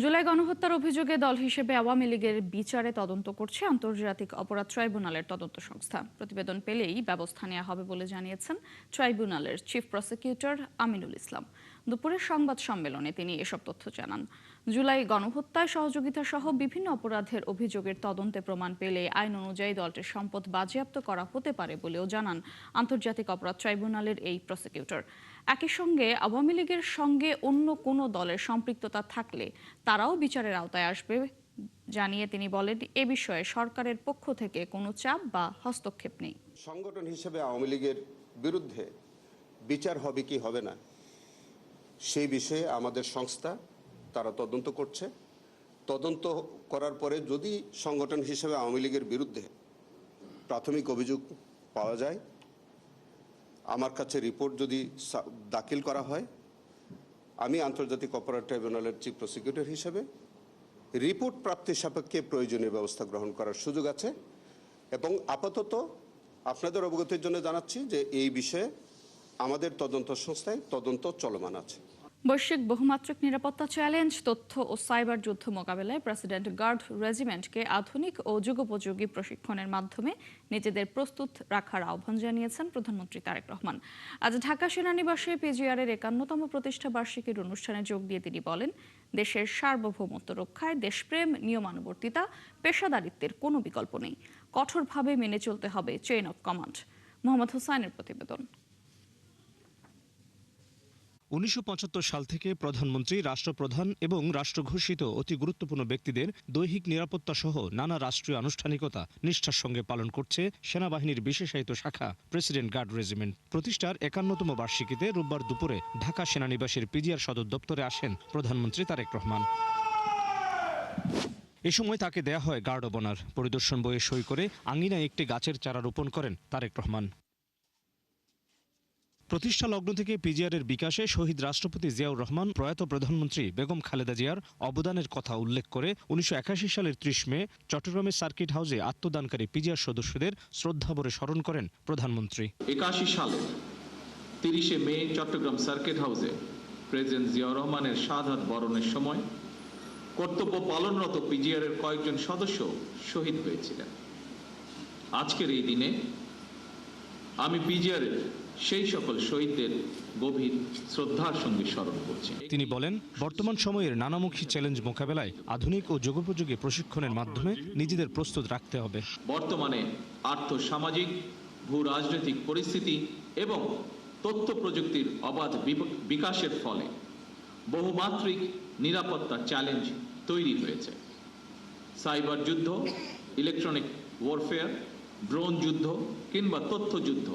জুলাই গণহত্যার অভিযোগে দল হিসেবে আওয়ামী লীগের বিচারে তদন্ত করছে আন্তর্জাতিক অপরাধ ট্রাইব্যুনালের তদন্ত সংস্থা। প্রতিবেদন পেলেই ব্যবস্থা নেওয়া হবে বলে জানিয়েছেন ট্রাইব্যুনালের চিফ প্রসিকিউটর আমিনুল ইসলাম। দুপুরের সংবাদ সম্মেলনে তিনি এসব তথ্য জানান। জুলাই গণহত্যায় সহযোগিতা সহ বিভিন্ন অপরাধের অভিযোগের তদন্তে প্রমাণ পেলে আইন অনুযায়ী দলটির সম্পদ বাজেয়াপ্ত করা হতে পারে বলেও জানান আন্তর্জাতিক অপরাধ ট্রাইব্যুনালের এই প্রসিকিউটর। একই সঙ্গে আওয়ামী লীগের সঙ্গে অন্য কোনো দলের সম্পৃক্ততা থাকলে তারাও বিচারের আওতায় আসবে জানিয়ে তিনি বলেন, এ বিষয়ে সরকারের পক্ষ থেকে কোনো চাপ বা হস্তক্ষেপ নেই। সংগঠন হিসেবে আওয়ামী লীগের বিরুদ্ধে বিচার হবে কি হবে না সেই বিষয়ে আমাদের সংস্থা তারা তদন্ত করছে। তদন্ত করার পরে যদি সংগঠন হিসেবে আওয়ামী লীগের বিরুদ্ধে প্রাথমিক অভিযোগ পাওয়া যায়, আমার কাছে রিপোর্ট যদি দাখিল করা হয়, আমি আন্তর্জাতিক অপরাধ ট্রাইব্যুনালের চিফ প্রসিকিউটর হিসেবে রিপোর্ট প্রাপ্তির সাপেক্ষে প্রয়োজনীয় ব্যবস্থা গ্রহণ করার সুযোগ আছে। এবং আপাতত আপনাদের অবগতির জন্য জানাচ্ছি যে এই বিষয়ে আমাদের তদন্ত সংস্থায় তদন্ত চলমান আছে। বৈশ্বিক বহুমাত্রিক নিরাপত্তা চ্যালেঞ্জ, তথ্য ও সাইবার যুদ্ধ মোকাবেলায় প্রেসিডেন্ট গার্ড রেজিমেন্টকে আধুনিক ও যুগোপযোগী প্রশিক্ষণের মাধ্যমে নিজেদের প্রস্তুত রাখার আহ্বান জানিয়েছেন প্রধানমন্ত্রী তারেক রহমান। আজ ঢাকা সেনানিবাসে পিজিআরের ৫১তম প্রতিষ্ঠা বার্ষিকীর অনুষ্ঠানে যোগ দিয়ে তিনি বলেন, দেশের সার্বভৌমত্ব রক্ষায় দেশপ্রেম, নিয়মানুবর্তিতা, পেশাদারিত্বের কোনো বিকল্প নেই। কঠোরভাবে মেনে চলতে হবে চেইন অফ কমান্ড। মোহাম্মদ হোসাইনের প্রতিবেদন। ১৯৭৫ সাল থেকে প্রধানমন্ত্রী, রাষ্ট্রপ্রধান এবং রাষ্ট্রঘোষিত অতি গুরুত্বপূর্ণ ব্যক্তিদের দৈহিক নিরাপত্তা সহ নানা রাষ্ট্রীয় আনুষ্ঠানিকতা নিষ্ঠার সঙ্গে পালন করছে সেনাবাহিনীর বিশেষায়িত শাখা প্রেসিডেন্ট গার্ড রেজিমেন্ট। প্রতিষ্ঠার ৫১তম বার্ষিকীতে রোববার দুপুরে ঢাকা সেনানিবাসের পিজিআর সদর দপ্তরে আসেন প্রধানমন্ত্রী তারেক রহমান। এ সময় তাকে দেয়া হয় গার্ড অব অনার। পরিদর্শন বইয়ে সই করে আঙিনায় একটি গাছের চারা রোপণ করেন তারেক রহমান। প্রতিষ্ঠা লগ্ন থেকে পিজিআরের বিকাশে শহীদ রাষ্ট্রপতি জিয়াউর রহমান, প্রয়াত প্রধানমন্ত্রী বেগম খালেদা জিয়ার অবদানের কথা উল্লেখ করে ১৯৮১ সালের ৩০ মে চট্টগ্রামের সার্কিট হাউসে আত্মদানকারী পিজিআর সদস্যদের শ্রদ্ধাভরে স্মরণ করেন প্রধানমন্ত্রী। ৮১ সালে ৩০ মে চট্টগ্রাম সার্কিট হাউসে প্রেসিডেন্ট জিয়াউর রহমানের শাহাদাত বরণের সময় কর্তব্য পালনরত পিজিআরের কয়েকজন সদস্য শহীদ হয়েছিলেন। আজকের এই দিনে আমি পিজিআরের সেই সকল শহীদদের গভীর শ্রদ্ধার সঙ্গে স্মরণ করছি। তিনি বলেন, বর্তমান সময়ের নানামুখী চ্যালেঞ্জ মোকাবেলায় আধুনিক ও যুগোপযোগী প্রশিক্ষণের মাধ্যমে নিজেদের প্রস্তুত রাখতে হবে। বর্তমানে আর্থসামাজিক, ভূ রাজনৈতিক পরিস্থিতি এবং তথ্য প্রযুক্তির অবাধ বিকাশের ফলে বহুমাত্রিক নিরাপত্তা চ্যালেঞ্জ তৈরি হয়েছে। সাইবার যুদ্ধ, ইলেকট্রনিক ওয়ারফেয়ার, ড্রোন যুদ্ধ কিংবা তথ্য যুদ্ধ,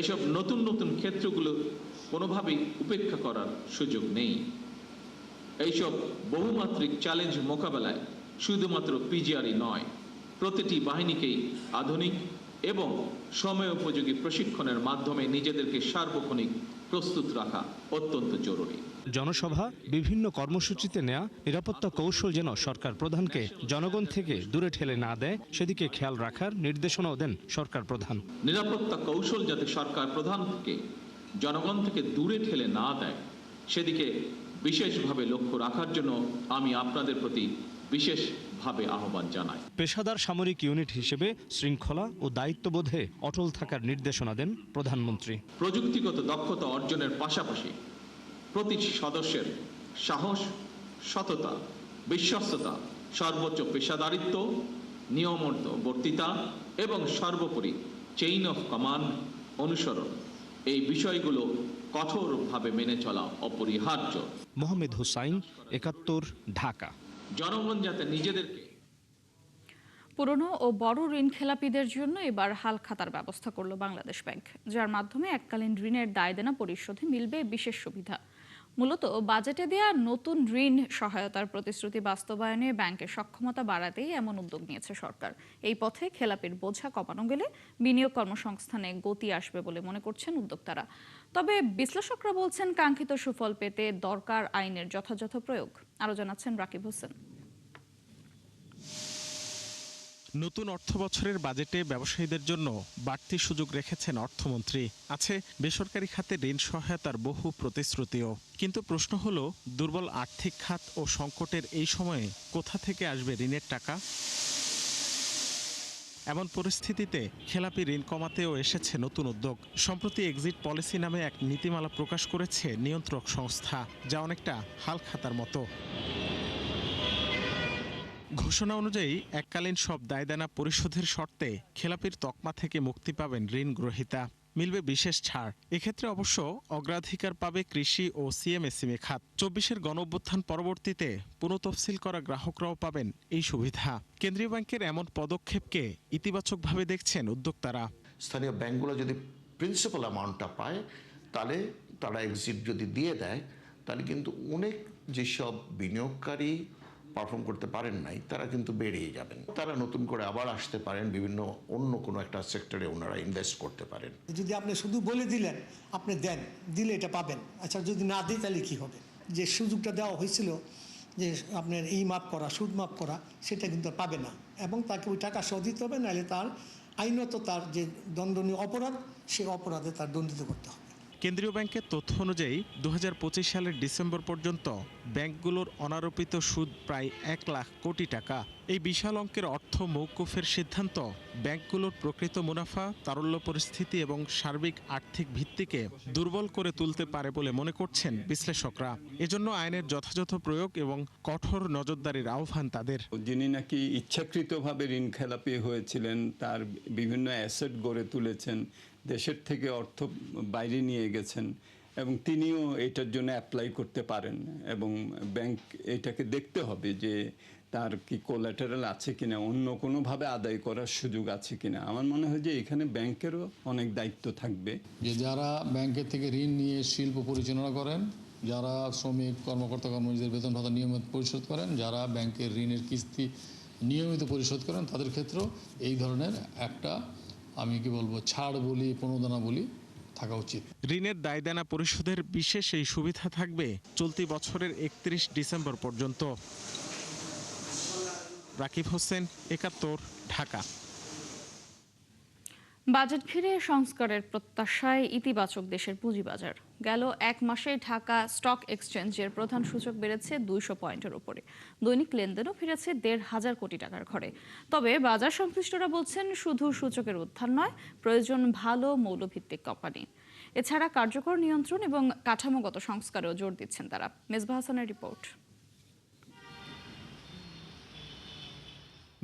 এসব নতুন নতুন ক্ষেত্রগুলো কোনোভাবেই উপেক্ষা করার সুযোগ নেই। এইসব বহুমাত্রিক চ্যালেঞ্জ মোকাবেলায় শুধুমাত্র পিজিআরই নয়, প্রতিটি বাহিনীকেই আধুনিক এবং সময়োপযোগী প্রশিক্ষণের মাধ্যমে নিজেদেরকে সার্বক্ষণিক প্রস্তুত রাখা অত্যন্ত জরুরি। জনসভা, বিভিন্ন কর্মসূচিতে নেয়া নিরাপত্তা কৌশল যেন সরকার প্রধানকে জনগণ থেকে দূরে ঠেলে না দেয়, সেদিকে খেয়াল রাখার নির্দেশনাও দেন সরকার প্রধান। নিরাপত্তা কৌশল যাতে সরকার প্রধানকে জনগণ থেকে দূরে ঠেলে না দেয়, সেদিকে বিশেষভাবে লক্ষ্য রাখার জন্য আমি আপনাদের প্রতি বিশেষভাবে আহ্বান জানাই। পেশাদার সামরিক ইউনিট হিসেবে শৃঙ্খলা ও দায়িত্ববোধে অটল থাকার নির্দেশনা দেন প্রধানমন্ত্রী। প্রযুক্তিগত দক্ষতা অর্জনের পাশাপাশি প্রতিটি সদস্যের সাহস, সততা, বিশ্বস্ততা, সর্বোচ্চ পেশাদারিত্ব, নিয়মানুবর্তিতা এবং সর্বোপরি চেইন অফ কমান্ড অনুসরণ, এই বিষয়গুলো কঠোরভাবে মেনে চলা অপরিহার্য। মোহাম্মদ হোসাইন, ৭১, ঢাকা। জনগণ যাতে নিজেদেরকে পুরনো ও বড় ঋণ খেলাপিদের জন্য এবার হালখাতার ব্যবস্থা করল বাংলাদেশ ব্যাংক, যার মাধ্যমে এককালীন ঋণের দায়দেনা পরিশোধে মিলবে বিশেষ সুবিধা। মূলত বাজেটে দেয়া নতুন ঋণ সহায়তার প্রতিশ্রুতি বাস্তবায়নে ব্যাংকের সক্ষমতা বাড়াতেই এমন উদ্যোগ নিয়েছে সরকার। এই পথে খেলাপির বোঝা কমানো গেলে বিনিয়োগ কর্মসংস্থানে গতি আসবে বলে মনে করছেন উদ্যোক্তারা। তবে বিশ্লেষকরা বলছেন, কাঙ্ক্ষিত সুফল পেতে দরকার আইনের যথাযথ প্রয়োগ। আরও জানাচ্ছেন রাকিব হোসেন। নতুন অর্থবছরের বাজেটে ব্যবসায়ীদের জন্য বাড়তি সুযোগ রেখেছেন অর্থমন্ত্রী। আছে বেসরকারি খাতে ঋণ সহায়তার বহু প্রতিশ্রুতিও। কিন্তু প্রশ্ন হলো, দুর্বল আর্থিক খাত ও সংকটের এই সময়ে কোথা থেকে আসবে ঋণের টাকা? এমন পরিস্থিতিতে খেলাপি ঋণ কমাতেও এসেছে নতুন উদ্যোগ। সম্প্রতি এক্সিট পলিসি নামে এক নীতিমালা প্রকাশ করেছে নিয়ন্ত্রক সংস্থা, যা অনেকটা হালখাতার মতো। ঘোষণা অনুযায়ী এককালীন সব দায়দেনা পরিশোধের শর্তে খেলাপির তকমা থেকে মুক্তি পাবেন ঋণ গ্রহীতা। মিলবে বিশেষ ছাড়। এক্ষেত্রে অবশ্য অগ্রাধিকার পাবে কৃষি ও সিএমএসএমই খাত। ২৪-এর গণঅভ্যুত্থান পরবর্তীতে পুনঃতফসিল করা গ্রাহকরাও পাবেন এই সুবিধা। কেন্দ্রীয় ব্যাংকের এমন পদক্ষেপকে ইতিবাচকভাবে দেখছেন উদ্যোক্তারা। স্থানীয় ব্যাংকগুলো যদি প্রিন্সিপাল অ্যামাউন্টটা পায়, তাহলে তারা এক্সিট যদি দিয়ে দেয়, তাহলে কিন্তু অনেক যেসব বিনিয়োগকারী পারফর্ম করতে পারেন নাই, তারা কিন্তু বেরিয়ে যাবেন। তারা নতুন করে আবার আসতে পারেন, বিভিন্ন অন্য কোনো একটা সেক্টরে ওনারা ইনভেস্ট করতে পারেন। যদি আপনি শুধু বলে দিলেন আপনি দেন, দিলে এটা পাবেন, আচ্ছা যদি না দিই তাহলে কী হবে? যে সুযোগটা দেওয়া হয়েছিল যে আপনার এই মাপ করা, সুদ মাপ করা, সেটা কিন্তু পাবে না, এবং তাকে ওই টাকা সহ দিতে হবে, নাহলে তার আইনত তার যে দণ্ডনীয় অপরাধ, সেই অপরাধে তার দণ্ডিত করতে হবে। কেন্দ্রীয় ব্যাংকের তথ্য অনুযায়ী ২০২৫ সালের ডিসেম্বর পর্যন্ত ব্যাংকগুলোর অনারোপিত সুদ প্রায় ১ লাখ কোটি টাকা। এই বিশাল অঙ্কের অর্থ মওকুফের সিদ্ধান্ত ব্যাংকগুলোর প্রকৃত মুনাফা, তারল্য পরিস্থিতি এবং সার্বিক আর্থিক ভিত্তিকে দুর্বল করে তুলতে পারে বলে মনে করছেন বিশ্লেষকরা। এজন্য আইনের যথাযথ প্রয়োগ এবং কঠোর নজরদারির আহ্বান তাদের। যিনি নাকি ইচ্ছাকৃতভাবে ঋণ খেলাপি হয়েছিলেন, তার বিভিন্ন অ্যাসেট গড়ে তুলেছেন, দেশের থেকে অর্থ বাইরে নিয়ে গেছেন, এবং তিনিও এটার জন্য অ্যাপ্লাই করতে পারেন, এবং ব্যাংক এটাকে দেখতে হবে যে তার কি কোল্যাটারাল আছে কিনা, অন্য কোনোভাবে আদায় করার সুযোগ আছে কিনা। আমার মনে হয় যে এখানে ব্যাংকেরও অনেক দায়িত্ব থাকবে। যে যারা ব্যাংকের থেকে ঋণ নিয়ে শিল্প পরিচালনা করেন, যারা শ্রমিক কর্মকর্তা কর্মচারীদের বেতন ভাতা নিয়মিত পরিশোধ করেন, যারা ব্যাংকের ঋণের কিস্তি নিয়মিত পরিশোধ করেন, তাদের ক্ষেত্রেও এই ধরনের একটা, আমি কি বলবো, ছাড় বলি, প্রণোদনা বলি, থাকা উচিত। ঋণের দায়দেনা পরিশোধের বিশেষ এই সুবিধা থাকবে চলতি বছরের ৩১ ডিসেম্বর পর্যন্ত। রাকিব হোসেন, ৭১, ঢাকা। বাজেট ঘিরে সংস্কারের প্রত্যাশায় ইতিবাচক দেশের পুঁজিবাজার। গেল এক মাসে ঢাকা স্টক এক্সচেঞ্জের প্রধান সূচক বেড়েছে ২০০ পয়েন্টের উপরে। দৈনিক লেনদেনও ফিরেছে ১,৫০০ কোটি টাকার ঘরে। তবে বাজার সংশ্লিষ্টরা বলছেন, শুধু সূচকের উত্থান নয়, প্রয়োজন ভালো মৌলভিত্তিক কোম্পানি। এছাড়া কার্যকর নিয়ন্ত্রণ এবং কাঠামোগত সংস্কারেও জোর দিচ্ছেন তারা। মেজবাহ হাসানের রিপোর্ট।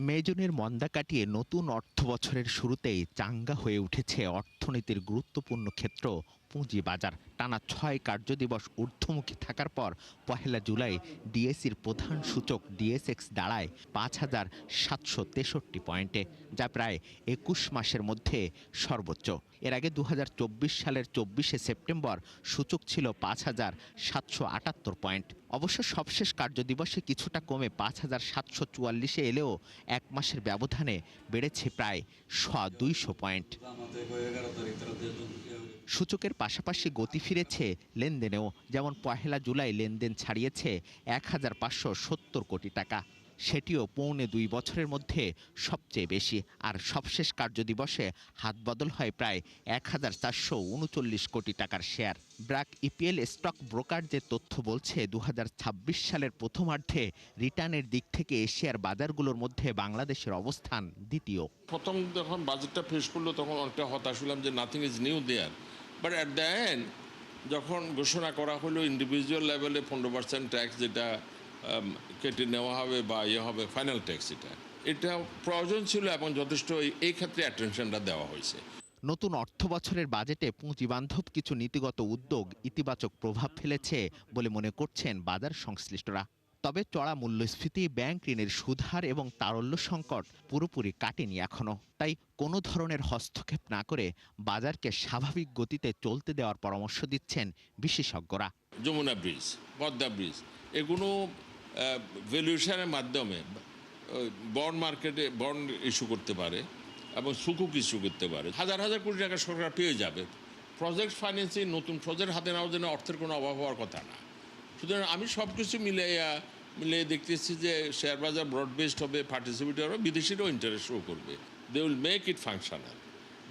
মে জুনের মন্দা কাটিয়ে নতুন অর্থ বছরের শুরুতেই চাঙ্গা হয়ে উঠেছে অর্থনীতির গুরুত্বপূর্ণ ক্ষেত্র পুঁজিবাজার। টানা ৬ কার্যদিবস ঊর্ধ্বমুখী থাকার পর ১ জুলাই ডিএসইর প্রধান সূচক ডিএসএক্স দাঁড়ায় ৫,৭৬৩ পয়েন্টে, যা প্রায় ২১ মাসের মধ্যে সর্বোচ্চ। এর আগে ২০২৪ সালের ২৪শে সেপ্টেম্বর সূচক ছিল ৫,৭৭৮ পয়েন্ট। অবশ্য সবশেষ কার্যদিবসে কিছুটা কমে ৫,৭৪৪-এ এলেও এক মাসের ব্যবধানে বেড়েছে প্রায় ২০০ পয়েন্ট। সূচকের পাশাপাশি গতি ফিরেছে লেনদেনেও। যেমন ১ জুলাই লেনদেন ছাড়িয়েছে ১,৫৭০ কোটি টাকা, সেটিও পৌনে ২ বছরের মধ্যে সবচেয়ে বেশি। আর সবশেষ কার্যদিবসে হাতবদল হয় প্রায় ১,৪৩৯ কোটি টাকার share. BRAC EPL stock broker যে তথ্য বলছে, ২০২৬ সালের প্রথমার্ধে রিটার্নের দিক থেকে এশিয়ার বাজারগুলোর মধ্যে বাংলাদেশের অবস্থান দ্বিতীয়। প্রথম যখন বাজেটটা ফেস করলো তখন অনেকটা হতাশ হলাম যে nothing is new there, but at the end যখন ঘোষণা করা হলো ইন্ডিভিজুয়াল লেভেলে 15% ট্যাক্স যেটা কেটে নেওয়া হবে বা হবে ফাইনাল ট্যাক্স, এটা প্রয়োজন ছিল এবং যথেষ্ট এই ক্ষেত্রে অ্যাটেনশনটা দেওয়া হয়েছে। নতুন অর্থ বছরের বাজেটে পুঁজিবান্ধব কিছু নীতিগত উদ্যোগ ইতিবাচক প্রভাব ফেলেছে বলে মনে করছেন বাজার সংশ্লিষ্টরা। তবে চড়া মূল্যস্ফীতি, ব্যাংক ঋণের সুদহার এবং তারল্য সংকট পুরোপুরি কাটেনি এখনো। তাই কোনো ধরনের হস্তক্ষেপ না করে বাজারকে স্বাভাবিক গতিতে চলতে দেওয়ার পরামর্শ দিচ্ছেন বিশেষজ্ঞরা। যমুনা ব্রিজ, পদ্মা ব্রিজ, এগুলো ভ্যালুয়েশনের মাধ্যমে বন্ড মার্কেটে বন্ড ইস্যু করতে পারে এবং সুকুক ইস্যু করতে পারে। হাজার হাজার কোটি টাকা সরকার পেয়ে যাবে। প্রজেক্ট ফাইন্যান্সিং, নতুন প্রজেক্ট হাতে নেওয়ার জন্য অর্থের কোনো অভাব হওয়ার কথা না। সুতরাং আমি সব কিছু মিলাইয়া মিলে দেখতেছি যে শেয়ার বাজার ব্রড বেসড হবে, পার্টিসিপেটর হবে, বিদেশিরাও ইন্টারেস্ট শো করবে। They will make it functional,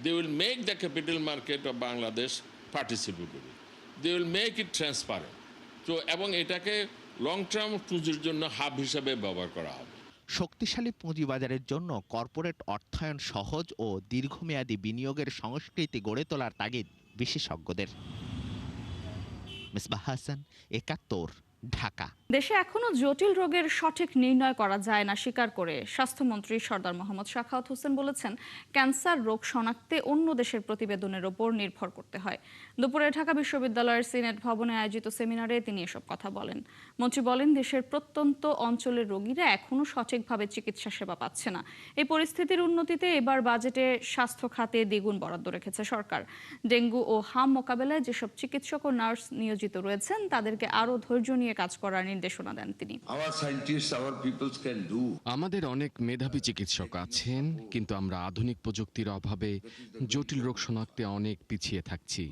they will make the capital market of Bangladesh participatory, they will make it transparent. তো এবং এটাকে লং টার্ম পুঁজির জন্য হাব হিসাবে ব্যবহার করা হবে। শক্তিশালী পুঁজিবাজারের জন্য কর্পোরেট অর্থায়ন সহজ ও দীর্ঘমেয়াদী বিনিয়োগের সংস্কৃতি গড়ে তোলার তাগিদ বিশেষজ্ঞদের। মিসবাহ হাসান, ৭১, ঢাকা। দেশে এখনো জটিল রোগের সঠিক নির্ণয় করা যায় না স্বীকার করে স্বাস্থ্যমন্ত্রী সরদার মোহাম্মদ সাখাওয়াত হোসেন বলেছেন, ক্যান্সার রোগ শনাক্তে অন্য দেশের প্রতিবেদনের ওপর নির্ভর করতে হয়। দুপুরে ঢাকা বিশ্ববিদ্যালয়ের সিনেট ভবনে আয়োজিত সেমিনারে তিনি এসব কথা বলেন। মন্ত্রী বলেন, দেশের প্রত্যন্ত অঞ্চলের রোগীরা এখনো সঠিকভাবে চিকিৎসা সেবা পাচ্ছে না। এই পরিস্থিতির উন্নতিতে এবার বাজেটে স্বাস্থ্য খাতে দ্বিগুণ বরাদ্দ রেখেছে সরকার। ডেঙ্গু ও হাম মোকাবেলায় যেসব চিকিৎসক ও নার্স নিয়োজিত রয়েছেন তাদেরকে আরও ধৈর্য নিয়ে কাজ করার নির্দেশনা দেন তিনি। আমাদের অনেক মেধাবী চিকিৎসক আছেন, কিন্তু আমরা আধুনিক প্রযুক্তির অভাবে জটিল রোগ শনাক্তে অনেক পিছিয়ে থাকছি।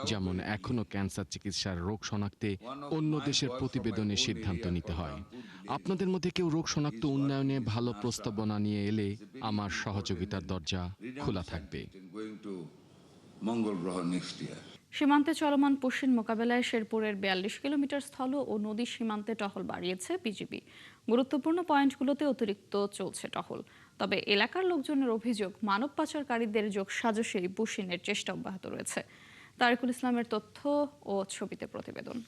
যেমন এখনো ক্যান্সার চিকিৎসার রোগ শনাক্তে অন্য দেশের প্রতিবেদনে সিদ্ধান্ত নিতে হয়। আপনাদের মধ্যে কেউ রোগ শনাক্ত উন্নয়নে ভালো প্রস্তাবনা নিয়ে এলে আমার সহযোগিতার দরজা খোলা থাকবে। সীমান্তে চলমান পুশিন মোকাবেলায় শেরপুরের ৪২ কিলোমিটার স্থল ও নদী সীমান্তে টহল বাড়িয়েছে বিজিবি। গুরুত্বপূর্ণ পয়েন্টগুলোতে অতিরিক্ত চলছে টহল। তবে এলাকার লোকজনের অভিযোগ, মানব পাচারকারীদের যোগসাজশে পুশিনের চেষ্টা অব্যাহত রয়েছে। তারিকুল ইসলামের তথ্য ও ছবিতে প্রতিবেদন।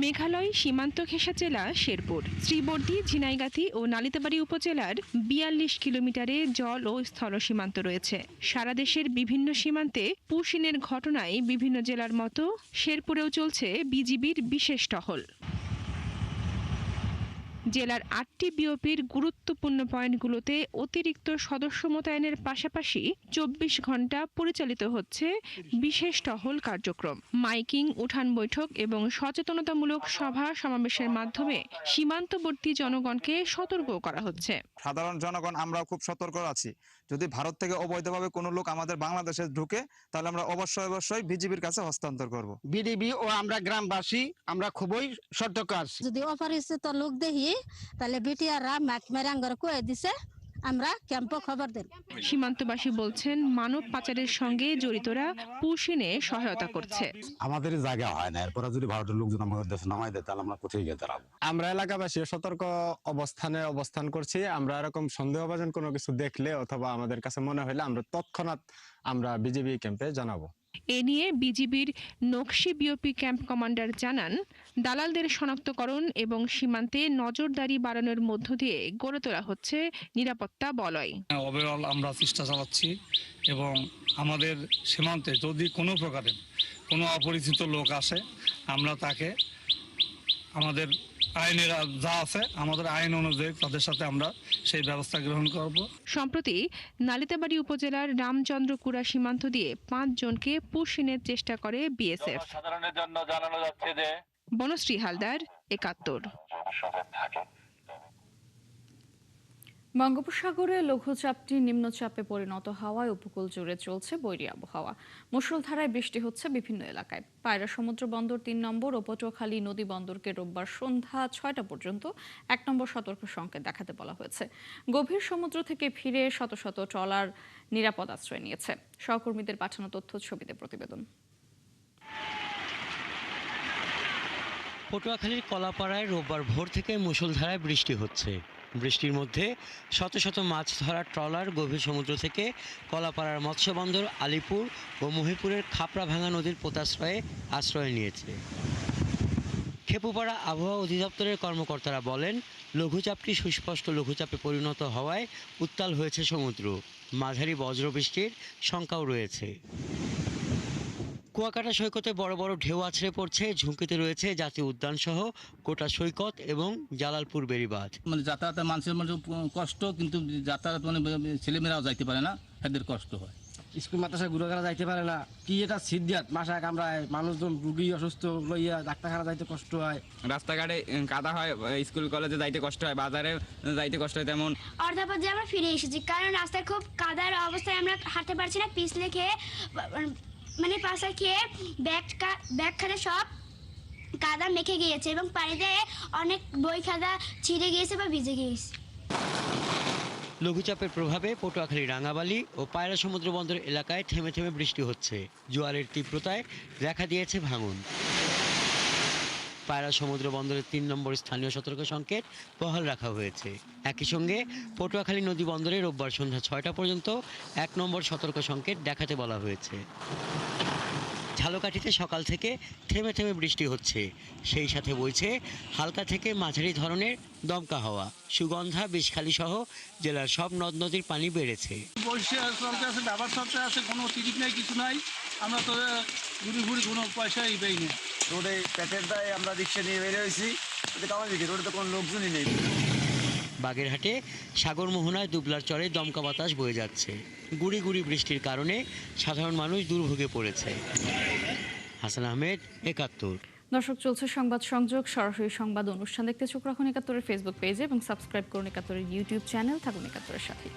মেঘালয় সীমান্ত ঘেঁষা জেলা শেরপুর। শ্রীবর্দী, ঝিনাইগাতি ও নালিতাবাড়ী উপজেলার ৪২ কিলোমিটারে জল ও স্থল সীমান্ত রয়েছে। সারা দেশের বিভিন্ন সীমান্তে পুশিনের ঘটনায় বিভিন্ন জেলার মতো শেরপুরেও চলছে বিজিবির বিশেষ টহল। জেলার ৮টি বিওপির গুরুত্বপূর্ণ পয়েন্টগুলোতে অতিরিক্ত সদস্য মোতায়েনের পাশাপাশি ২৪ ঘন্টা পরিচালিত হচ্ছে বিশেষ টহল কার্যক্রম। মাইকিং, উঠান বৈঠক এবং সচেতনতামূলক সভা সমাবেশের মাধ্যমে সীমান্তবর্তী জনগণকে সতর্ক করা হচ্ছে। সাধারণ জনগণ আমরাও খুব সতর্ক আছি। যদি ভারত থেকে অবৈধভাবে কোনো লোক আমাদের বাংলাদেশে ঢুকে, তাহলে আমরা অবশ্যই বিজিবির কাছে হস্তান্তর করব। বিডিবি ও আমরা গ্রামবাসী আমরা খুবই সতর্ক আছি। যদি অপরিচিত লোক দেখি তাহলে বিটিআররা মেরাঙ্গর কয়ে দিছে, আমরা ক্যাম্প খবর দেন। সীমান্তবাসী বলছেন, মানব পাচারের সঙ্গে জড়িতরা পুশিনে সহায়তা করছে। আমাদের জায়গা হয় না, এরপরে যদি ভারতের লোকজন আমাদের দেশে নামাই দেয় তাহলে আমরা কোথায় গিয়ে দাঁড়াবো? আমরা এলাকাবাসী সতর্ক অবস্থান করছি। আমরা এরকম সন্দেহভাজন কোনো কিছু দেখলে অথবা আমাদের কাছে মনে হলে আমরা তৎক্ষণাৎ আমরা বিজিবি ক্যাম্পে জানাবো। এ নিয়ে বিজিবির নকশি বিওপি ক্যাম্প কমান্ডার জানান, দালালদের শনাক্তকরণ এবং সীমান্তে নজরদারি বাড়ানোর মধ্য দিয়ে গড়ে তোলা হচ্ছে নিরাপত্তা বলয়। ওভারঅল আমরা চেষ্টা চালাচ্ছি এবং আমাদের সীমান্তে যদি কোনো প্রকারের কোনো অপরিচিত লোক আসে, আমরা তাকে আমাদের আইনের যা আছে আমাদের আইন অনুযায়ী তাদের সাথে আমরা সেই ব্যবস্থা গ্রহণ করব। সম্প্রতি নালিতাবাড়ী উপজেলার রামচন্দ্রকুড়া সীমান্ত দিয়ে ৫ জনকে পুশিনের চেষ্টা করে বিএসএফ। সাধারণের জন্য জানানো যাচ্ছে যে বনশ্রী হালদার, ৭১। বঙ্গোপসাগরে লঘুচাপটি নিম্নচাপে পরিণত হওয়ায় উপকূল জুড়ে চলছে বৈরী আবহাওয়া। মুষলধারায় বৃষ্টি হচ্ছে বিভিন্ন এলাকায়। পায়রা সমুদ্র বন্দর ৩ নম্বর ও পটুয়াখালী নদী বন্দরকে রোববার সন্ধ্যা ৬টা পর্যন্ত ১ নম্বর সতর্ক সংকেত দেখাতে বলা হয়েছে। গভীর সমুদ্র থেকে ফিরে শত শত ট্রলার নিরাপদ আশ্রয় নিয়েছে। সহকর্মীদের পাঠানো তথ্য ছবিতে প্রতিবেদন। পটুয়াখালীর কলাপাড়ায় রোববার ভোর থেকে মুষলধারায় বৃষ্টি হচ্ছে। বৃষ্টির মধ্যে শত শত মাছ ধরার ট্রলার গভীর সমুদ্র থেকে কলাপাড়ার মৎস্যবন্দর, আলিপুর ও মহিপুরের খাপড়া ভাঙা নদীর পোতাশ্রয়ে আশ্রয় নিয়েছে। খেপুপাড়া আবহাওয়া অধিদপ্তরের কর্মকর্তারা বলেন, লঘুচাপটি সুস্পষ্ট লঘুচাপে পরিণত হওয়ায় উত্তাল হয়েছে সমুদ্র। মাঝারি বজ্রবৃষ্টির শঙ্কাও রয়েছে। কুয়াকাটা সৈকতে বড় বড় ঢেউ আছড়ে পড়ছে। ঝুঁকিতে রয়েছে জাতীয় উদ্যান সহ গোটা সৈকত এবং জালালপুর বেড়িবাঁধ। যাতায়াতের মানুষের কষ্ট, কিন্তু যাতায়াত ছেলেমেয়েরাও যাইতে পারে না, এদের কষ্ট হয়। স্কুল মাদ্রাসায় ঘুরে যাইতে পারে না, কি এটা সিদ্ধাত মাসা কামড়ায়, মানুষজন রুগী অসুস্থ লইয়া ডাক্তারখানা যাইতে কষ্ট হয়। রাস্তাঘাটে কাদা হয়, স্কুল কলেজে যাইতে কষ্ট হয়, বাজারে যাইতে কষ্ট হয়। তেমন অর্ধাপথে আমরা ফিরে এসেছি, কারণ রাস্তায় খুব কাদার অবস্থায় আমরা হাঁটতে পারছি না। পিছলে খেয়ে পাশা খেয়ে ব্যাগ খাতে সব কাদা মেখে গিয়েছে এবং পানিতে অনেক বই খাতা ছিঁড়ে গিয়েছে বা ভিজে গিয়েছে। লঘুচাপের প্রভাবে পটুয়াখালী রাঙাবালি ও পায়রা সমুদ্র বন্দর এলাকায় থেমে থেমে বৃষ্টি হচ্ছে। জোয়ারের তীব্রতায় দেখা দিয়েছে ভাঙন। পায়রা সমুদ্র বন্দরের ৩ নম্বর স্থানীয় সতর্ক সংকেত বহাল রাখা হয়েছে। একই সঙ্গে পটুয়াখালী নদী বন্দরে রোববার সন্ধ্যা ৬টা পর্যন্ত ১ নম্বর সতর্ক সংকেত দেখাতে বলা হয়েছে। ঝালকাঠিতে সকাল থেকে থেমে থেমে বৃষ্টি হচ্ছে, সেই সাথে বইছে হালকা থেকে মাঝারি ধরনের দমকা হাওয়া। সুগন্ধা, বিষখালী সহ জেলার সব নদ নদীর পানি বেড়েছে। বর্ষা চলতে আছে, ব্যবহার চলতে আছে, কোনো টিকিট নেই, কিছু নাই। আমরা তো ঘুরি ঘুরি কোনো পয়সাই পাই না। রোডে পেটের দায়ে আমরা রিক্সা নিয়ে বের হয়েছি, রোডে তো কোনো লোকজনই নেই। বাগেরহাটে সাগর মোহনায় দুবলার চরে দমকা বাতাস বয়ে যাচ্ছে। গুড়ি গুড়ি বৃষ্টির কারণে সাধারণ মানুষ দুর্ভোগে পড়েছে। হাসান আহমেদ, ৭১। দর্শক, চলছে সংবাদ সংযোগ, সরাসরি সংবাদ অনুষ্ঠান দেখতে চোখ রাখুন ৭১-এর ফেসবুক পেজে এবং সাবস্ক্রাইব করুন ৭১-এর ইউটিউব চ্যানেল। থাকুন ৭১-এর সাথে।